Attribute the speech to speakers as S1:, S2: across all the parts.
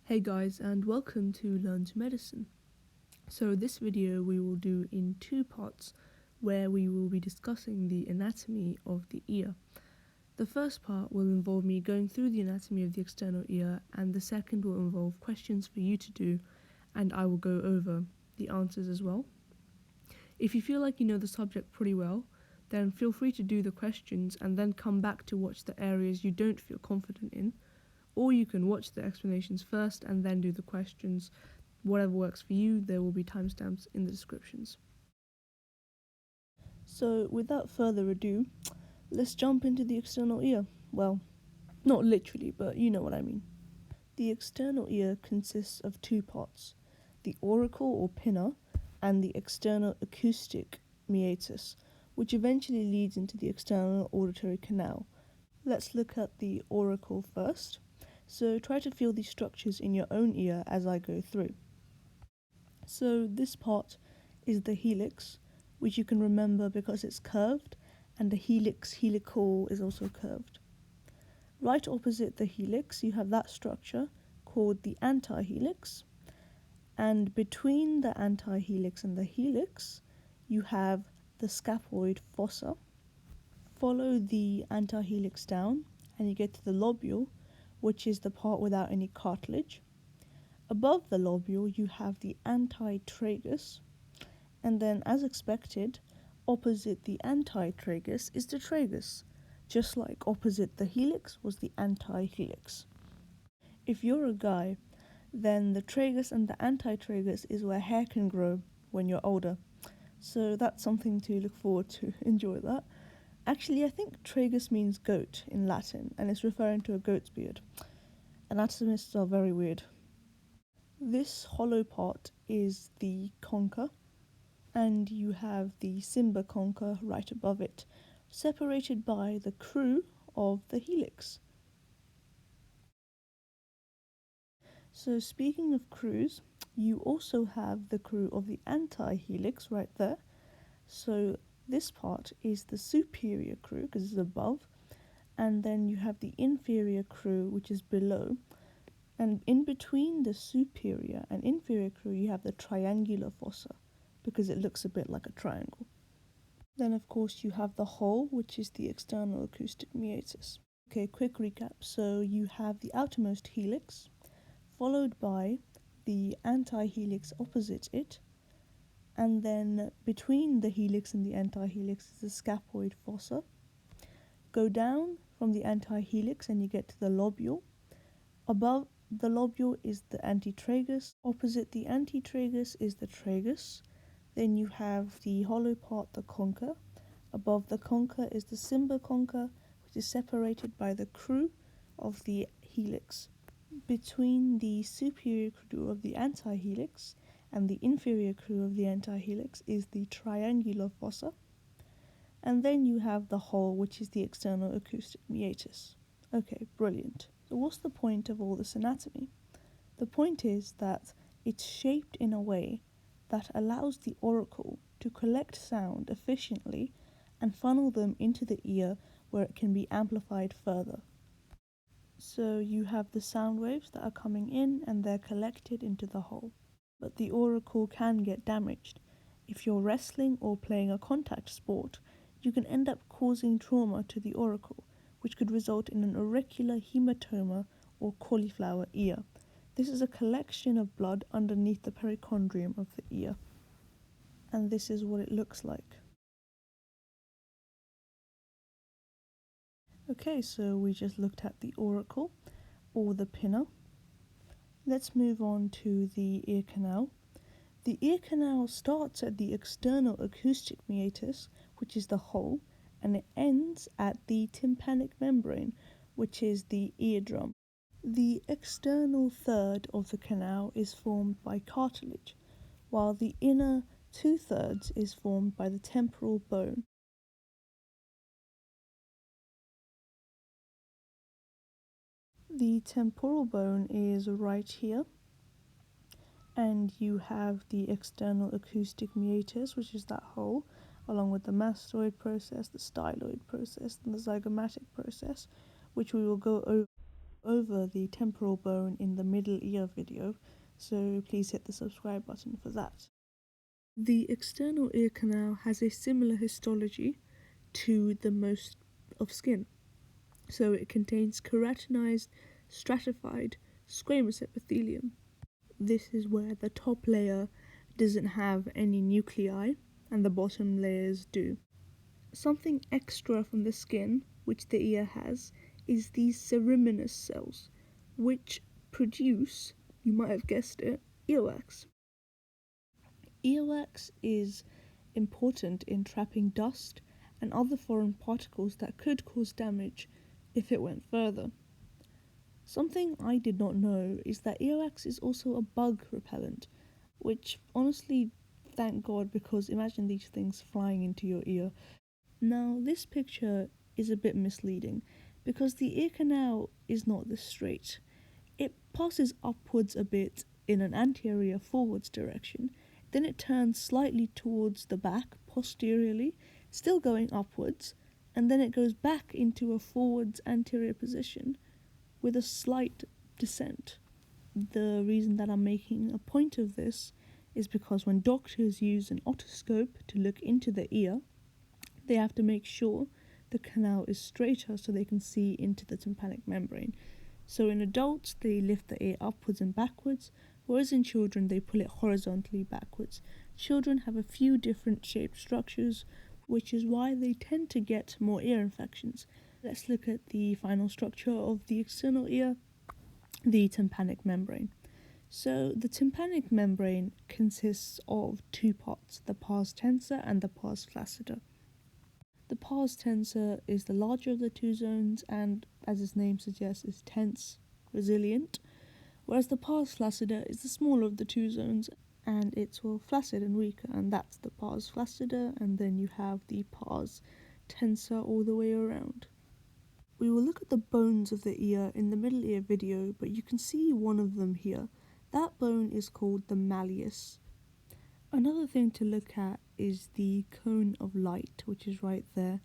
S1: Hey guys, and welcome to Learn to Medicine. So this video we will do in two parts where we will be discussing the anatomy of the ear. The first part will involve me going through the anatomy of the external ear, and the second will involve questions for you to do, and I will go over the answers as well. If you feel like you know the subject pretty well, then feel free to do the questions and then come back to watch the areas you don't feel confident in. Or you can watch the explanations first and then do the questions. Whatever works for you, there will be timestamps in the descriptions. So without further ado, let's jump into the external ear. Well, not literally, but you know what I mean. The external ear consists of two parts, the auricle or pinna and the external acoustic meatus, which eventually leads into the external auditory canal. Let's look at the auricle first. So try to feel these structures in your own ear as I go through. So this part is the helix, which you can remember because it's curved, and the helical is also curved. Right opposite the helix you have that structure called the antihelix, and between the antihelix and the helix you have the scaphoid fossa. Follow the antihelix down and you get to the lobule, which is the part without any cartilage. Above the lobule you have the antitragus, and then as expected, opposite the antitragus is the tragus, just like opposite the helix was the antihelix. If you're a guy, then the tragus and the antitragus is where hair can grow when you're older, so that's something to look forward to. Enjoy that. Actually, I think tragus means goat in Latin, and it's referring to a goat's beard. Anatomists are very weird. This hollow part is the concha, and you have the cymba concha right above it, separated by the crew of the helix. So speaking of crews, you also have the crew of the antihelix right there. So this part is the superior crew because it's above, and then you have the inferior crew which is below, and in between the superior and inferior crew you have the triangular fossa because it looks a bit like a triangle. Then of course you have the hole, which is the external acoustic meatus. Okay, quick recap. So you have the outermost helix, followed by the antihelix opposite it, and then between the helix and the antihelix is the scaphoid fossa. Go down from the antihelix and you get to the lobule. Above the lobule is the antitragus. Opposite the antitragus is the tragus. Then you have the hollow part, the concha. Above the concha is the cymba concha, which is separated by the crew of the helix. Between the superior crew of the antihelix and the inferior crew of the antihelix is the triangular fossa. And then you have the hole, which is the external acoustic meatus. Okay, brilliant. So what's the point of all this anatomy? The point is that it's shaped in a way that allows the auricle to collect sound efficiently and funnel them into the ear where it can be amplified further. So you have the sound waves that are coming in and they're collected into the hole. But the auricle can get damaged. If you're wrestling or playing a contact sport, you can end up causing trauma to the auricle, which could result in an auricular haemotoma or cauliflower ear. This is a collection of blood underneath the perichondrium of the ear. And this is what it looks like. Okay, so we just looked at the auricle, or the pinna. Let's move on to the ear canal. The ear canal starts at the external acoustic meatus, which is the hole, and it ends at the tympanic membrane, which is the eardrum. The external third of the canal is formed by cartilage, while the inner 2/3 is formed by the temporal bone. The temporal bone is right here, and you have the external acoustic meatus, which is that hole, along with the mastoid process, the styloid process, and the zygomatic process, which we will go over. over the temporal bone in the middle ear video, so please hit the subscribe button for that. The external ear canal has a similar histology to the most of skin. So it contains keratinized, stratified, squamous epithelium. This is where the top layer doesn't have any nuclei and the bottom layers do. Something extra from the skin, which the ear has, is these ceriminous cells, which produce, you might have guessed it, earwax. Earwax is important in trapping dust and other foreign particles that could cause damage if it went further. Something I did not know is that earwax is also a bug repellent, which honestly, thank God, because imagine these things flying into your ear. Now, this picture is a bit misleading because the ear canal is not this straight. It passes upwards a bit in an anterior forwards direction, then it turns slightly towards the back posteriorly, still going upwards, and then it goes back into a forwards anterior position with a slight descent. The reason that I'm making a point of this is because when doctors use an otoscope to look into the ear, they have to make sure the canal is straighter so they can see into the tympanic membrane. So in adults, they lift the ear upwards and backwards, whereas in children, they pull it horizontally backwards. Children have a few different shaped structures, which is why they tend to get more ear infections. Let's look at the final structure of the external ear, the tympanic membrane. So the tympanic membrane consists of two parts, the pars tensor and the pars flaccida. The pars tensor is the larger of the two zones and, as its name suggests, is tense, resilient, whereas the pars flaccida is the smaller of the two zones and it's flaccid and weaker, and that's the pars flaccida, and then you have the pars tensor all the way around. We will look at the bones of the ear in the middle ear video, but you can see one of them here. That bone is called the malleus. Another thing to look at is the cone of light, which is right there,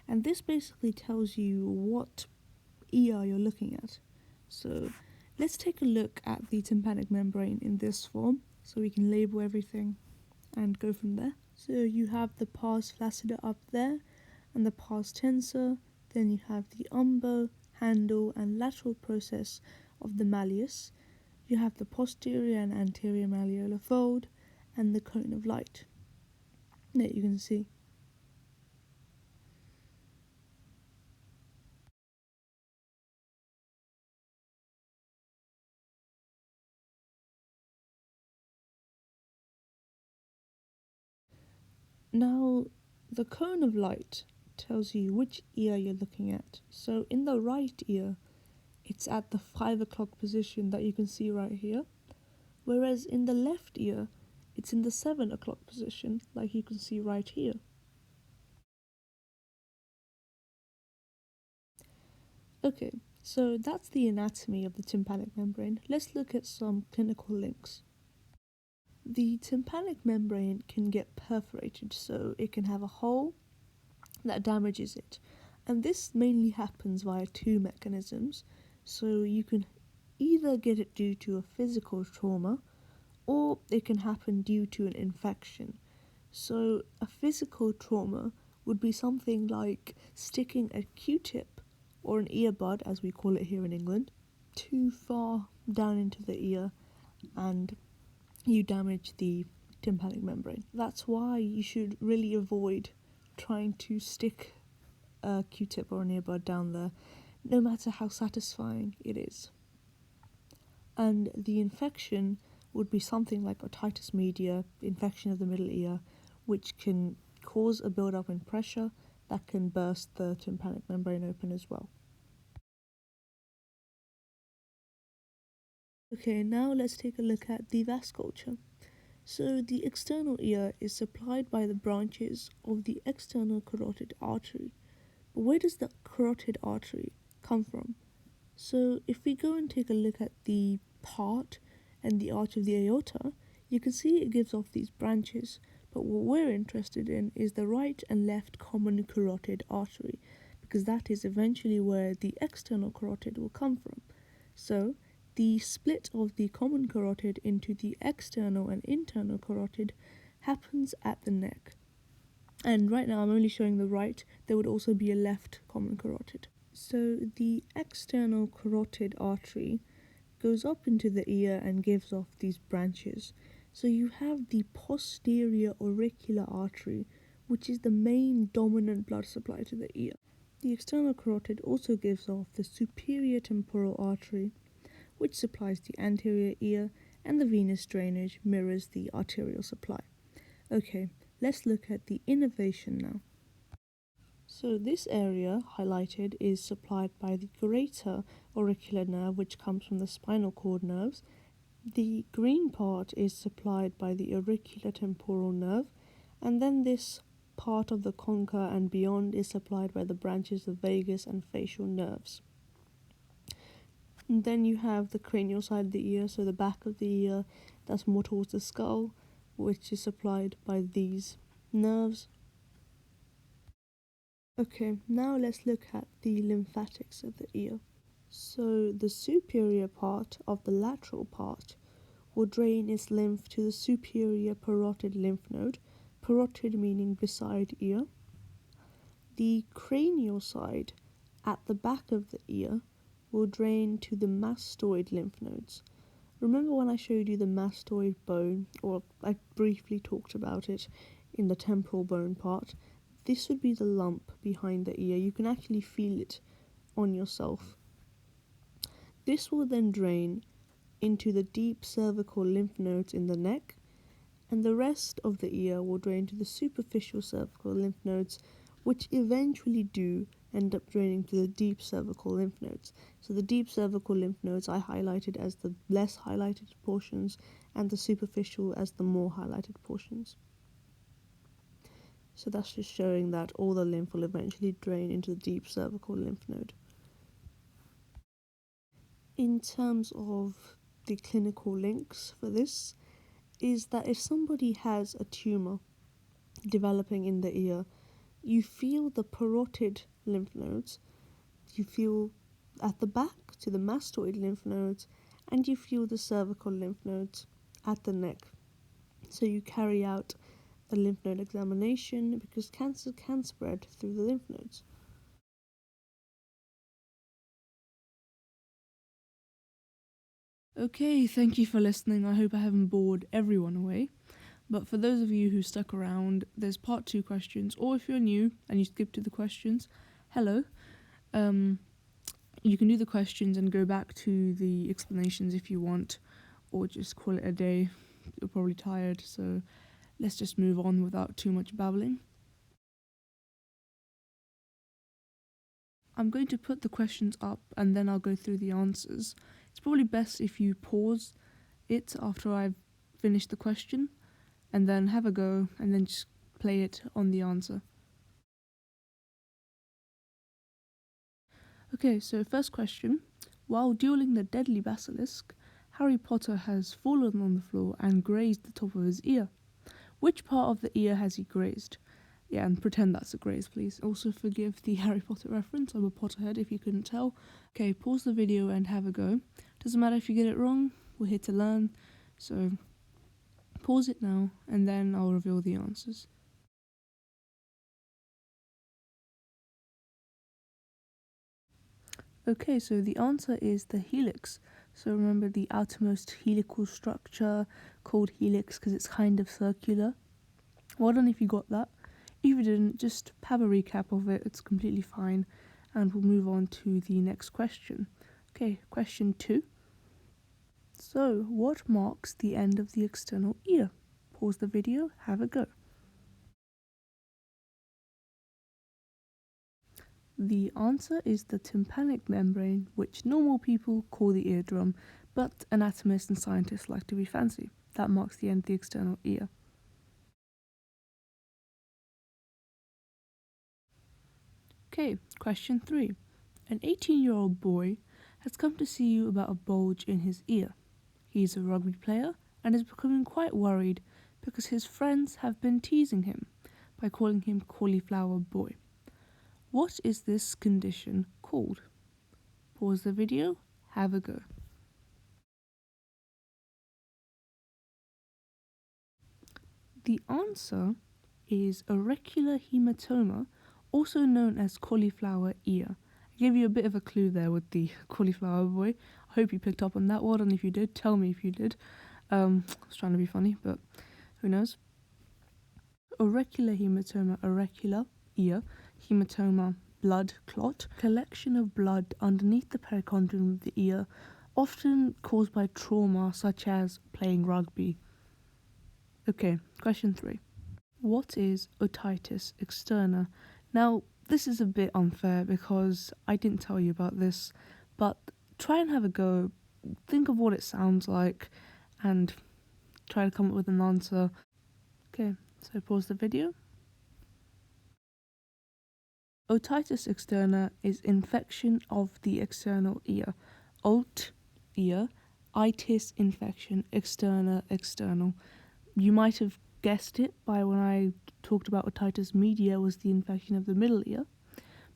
S1: and this basically tells you what ear you're looking at. So let's take a look at the tympanic membrane in this form, so we can label everything and go from there. So you have the pars flaccida up there, and the pars tensor, then you have the umbo, handle and lateral process of the malleus, you have the posterior and anterior malleolar fold, and the cone of light that you can see. Now, the cone of light tells you which ear you're looking at. So in the right ear, it's at the 5 o'clock position that you can see right here, whereas in the left ear, it's in the 7 o'clock position, like you can see right here. Okay, so that's the anatomy of the tympanic membrane. Let's look at some clinical links. The tympanic membrane can get perforated, so it can have a hole that damages it. And this mainly happens via two mechanisms. So you can either get it due to a physical trauma, or it can happen due to an infection. So a physical trauma would be something like sticking a Q-tip or an earbud, as we call it here in England, too far down into the ear and you damage the tympanic membrane. That's why you should really avoid trying to stick a Q-tip or an earbud down there, no matter how satisfying it is. And the infection would be something like otitis media, infection of the middle ear, which can cause a build-up in pressure that can burst the tympanic membrane open as well. Okay, now let's take a look at the vasculature. So the external ear is supplied by the branches of the external carotid artery. But where does the carotid artery come from? So if we go and take a look at the heart and the arch of the aorta, you can see it gives off these branches, but what we're interested in is the right and left common carotid artery, because that is eventually where the external carotid will come from. So, the split of the common carotid into the external and internal carotid happens at the neck. And right now I'm only showing the right, there would also be a left common carotid. So the external carotid artery goes up into the ear and gives off these branches. So you have the posterior auricular artery, which is the main dominant blood supply to the ear. The external carotid also gives off the superior temporal artery, which supplies the anterior ear, and the venous drainage mirrors the arterial supply. Okay, let's look at the innervation now. So this area highlighted is supplied by the greater auricular nerve, which comes from the spinal cord nerves. The green part is supplied by the auricular temporal nerve, and then this part of the concha and beyond is supplied by the branches of vagus and facial nerves. And then you have the cranial side of the ear, so the back of the ear, that's more towards the skull, which is supplied by these nerves. Okay, now let's look at the lymphatics of the ear. So the superior part of the lateral part will drain its lymph to the superior parotid lymph node, parotid meaning beside ear. The cranial side at the back of the ear will drain to the mastoid lymph nodes. Remember when I showed you the mastoid bone, or I briefly talked about it in the temporal bone part? This would be the lump behind the ear. You can actually feel it on yourself. This will then drain into the deep cervical lymph nodes in the neck, and the rest of the ear will drain to the superficial cervical lymph nodes, which eventually do end up draining to the deep cervical lymph nodes. So the deep cervical lymph nodes I highlighted as the less highlighted portions, and the superficial as the more highlighted portions. So that's just showing that all the lymph will eventually drain into the deep cervical lymph node. In terms of the clinical links for this, is that if somebody has a tumour developing in the ear, you feel the parotid lymph nodes, you feel at the back to the mastoid lymph nodes, and you feel the cervical lymph nodes at the neck. So you carry out a lymph node examination because cancer can spread through the lymph nodes. Okay, thank you for listening. I hope I haven't bored everyone away. But for those of you who stuck around, there's part 2 questions, or if you're new and you skipped to the questions, hello. You can do the questions and go back to the explanations if you want, or just call it a day. You're probably tired, so let's just move on without too much babbling. I'm going to put the questions up and then I'll go through the answers. It's probably best if you pause it after I've finished the question and then have a go and then just play it on the answer. Okay, so first question. While dueling the deadly basilisk, Harry Potter has fallen on the floor and grazed the top of his ear. Which part of the ear has he grazed? Yeah, and pretend that's a graze, please. Also forgive the Harry Potter reference. I'm a Potterhead if you couldn't tell. Okay, pause the video and have a go. Doesn't matter if you get it wrong, we're here to learn. So pause it now and then I'll reveal the answers. Okay, so the answer is the helix. So remember the outermost helical structure called helix because it's kind of circular. Well done if you got that. If you didn't, just have a recap of it, it's completely fine. And we'll move on to the next question. Okay, question 2. So, what marks the end of the external ear? Pause the video, have a go. The answer is the tympanic membrane, which normal people call the eardrum, but anatomists and scientists like to be fancy. That marks the end of the external ear. Okay, question 3. An 18-year-old boy has come to see you about a bulge in his ear. He's a rugby player and is becoming quite worried because his friends have been teasing him by calling him Cauliflower Boy. What is this condition called? Pause the video, have a go. The answer is auricular haemotoma, also known as cauliflower ear. I gave you a bit of a clue there with the cauliflower boy. I hope you picked up on that one, and if you did, tell me if you did. I was trying to be funny, but who knows? Auricular haematoma, auricular, ear, haematoma, blood clot, collection of blood underneath the perichondrium of the ear, often caused by trauma such as playing rugby. Okay, question 3. What is otitis externa? Now, this is a bit unfair because I didn't tell you about this, but try and have a go. Think of what it sounds like and try to come up with an answer. Okay, so pause the video. Otitis externa is infection of the external ear. Ot, ear, itis, infection, externa, external. You might have guessed it by when I talked about otitis media was the infection of the middle ear.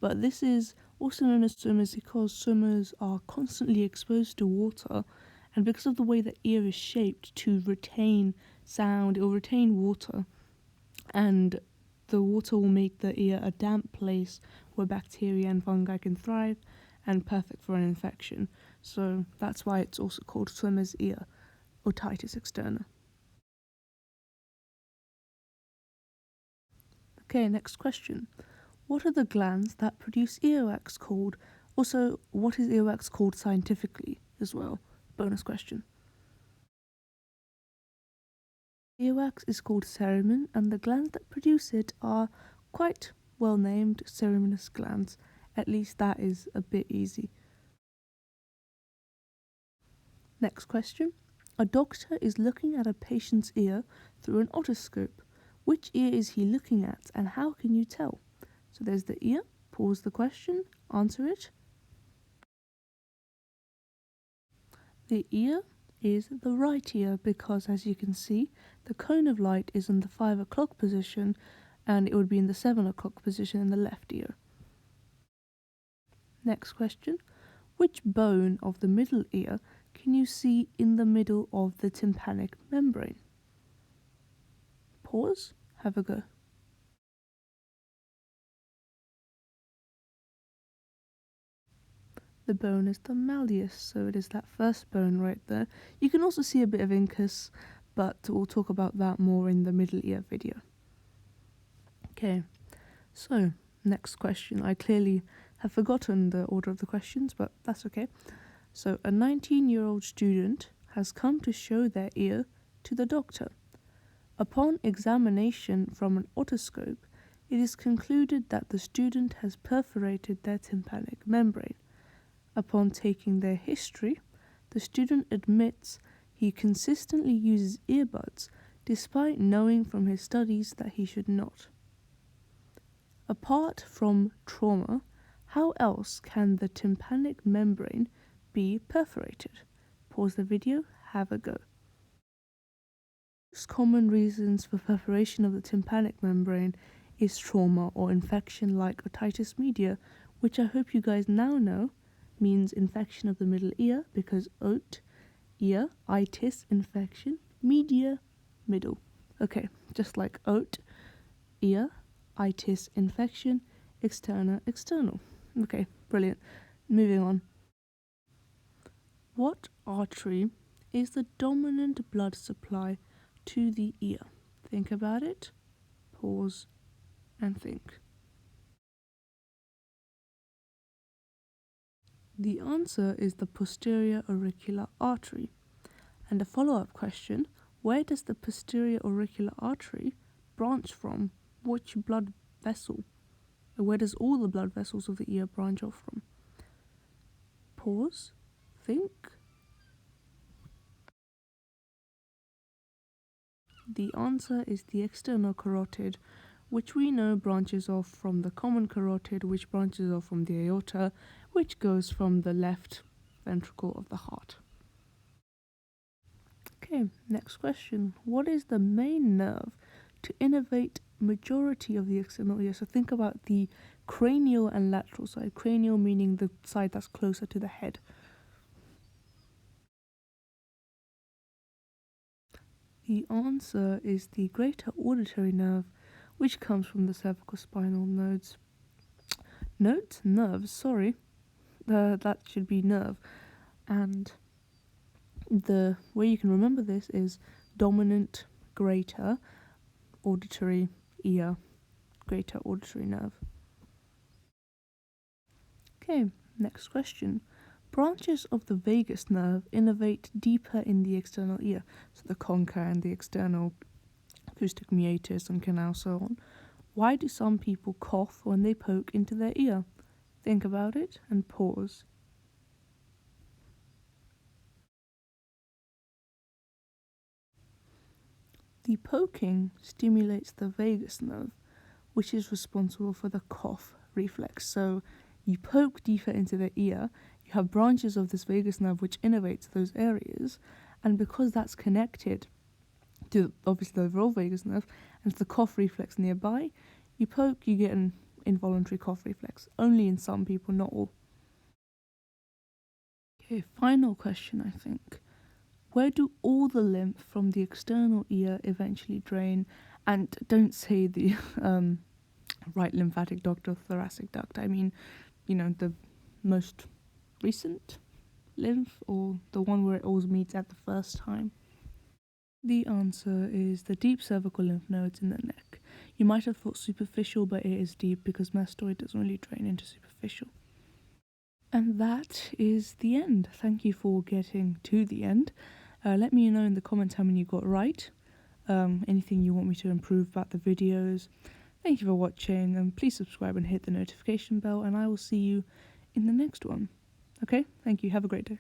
S1: But this is also known as swimmers because swimmers are constantly exposed to water, and because of the way the ear is shaped to retain sound, it will retain water, and the water will make the ear a damp place where bacteria and fungi can thrive and perfect for an infection. So that's why it's also called swimmer's ear, otitis externa. Okay, next question. What are the glands that produce earwax called? Also, what is earwax called scientifically as well? Bonus question. Earwax is called cerumen, and the glands that produce it are quite well named ceruminous glands. At least that is a bit easy. Next question. A doctor is looking at a patient's ear through an otoscope. Which ear is he looking at, and how can you tell? So there's the ear. Pause the question. Answer it. The ear is the right ear because, as you can see, the cone of light is in the 5 o'clock position and it would be in the 7 o'clock position in the left ear. Next question. Which bone of the middle ear can you see in the middle of the tympanic membrane? Pause. Have a go. The bone is the malleus, so it is that first bone right there. You can also see a bit of incus, but we'll talk about that more in the middle ear video. Okay, so next question. I clearly have forgotten the order of the questions, but that's okay. So a 19-year-old student has come to show their ear to the doctor. Upon examination from an otoscope, it is concluded that the student has perforated their tympanic membrane. Upon taking their history, the student admits he consistently uses earbuds despite knowing from his studies that he should not. Apart from trauma, how else can the tympanic membrane be perforated? Pause the video, have a go. Most common reasons for perforation of the tympanic membrane is trauma or infection like otitis media, which I hope you guys now know means infection of the middle ear because ot, ear, itis, infection, media, middle. Okay, just like ot, ear, itis, infection, externa, external. Okay, brilliant. Moving on. What artery is the dominant blood supply to the ear? Think about it, pause, and think. The answer is the posterior auricular artery. And a follow-up question, where does the posterior auricular artery branch from? Which blood vessel? And where does all the blood vessels of the ear branch off from? Pause, think. The answer is the external carotid, which we know branches off from the common carotid, which branches off from the aorta, which goes from the left ventricle of the heart. Okay, next question. What is the main nerve to innervate majority of the external ear? So think about the cranial and lateral side. Cranial meaning the side that's closer to the head. The answer is the greater auditory nerve, which comes from the cervicospinal nodes. Nerves, sorry. That should be nerve. And the way you can remember this is dominant, greater, auditory ear, greater auditory nerve. Okay, next question. Branches of the vagus nerve innervate deeper in the external ear, so the concha and the external acoustic meatus and canal, so on. Why do some people cough when they poke into their ear? Think about it and pause. The poking stimulates the vagus nerve, which is responsible for the cough reflex. So you poke deeper into the ear, you have branches of this vagus nerve which innervates those areas, and because that's connected to obviously the overall vagus nerve and to the cough reflex nearby, you poke, you get an involuntary cough reflex. Only in some people, not all. Okay, final question, I think. Where do all the lymph from the external ear eventually drain? And don't say the right lymphatic duct or thoracic duct. I mean, the most recent lymph, or the one where it all meets at the first time. The answer is the deep cervical lymph nodes in the neck. You might have thought superficial, but it is deep because mastoid doesn't really drain into superficial. And that is the end. Thank you for getting to the end. Let me know in the comments how many you got right. Anything you want me to improve about the videos. Thank you for watching, and please subscribe and hit the notification bell, and I will see you in the next one. Okay? Thank you. Have a great day.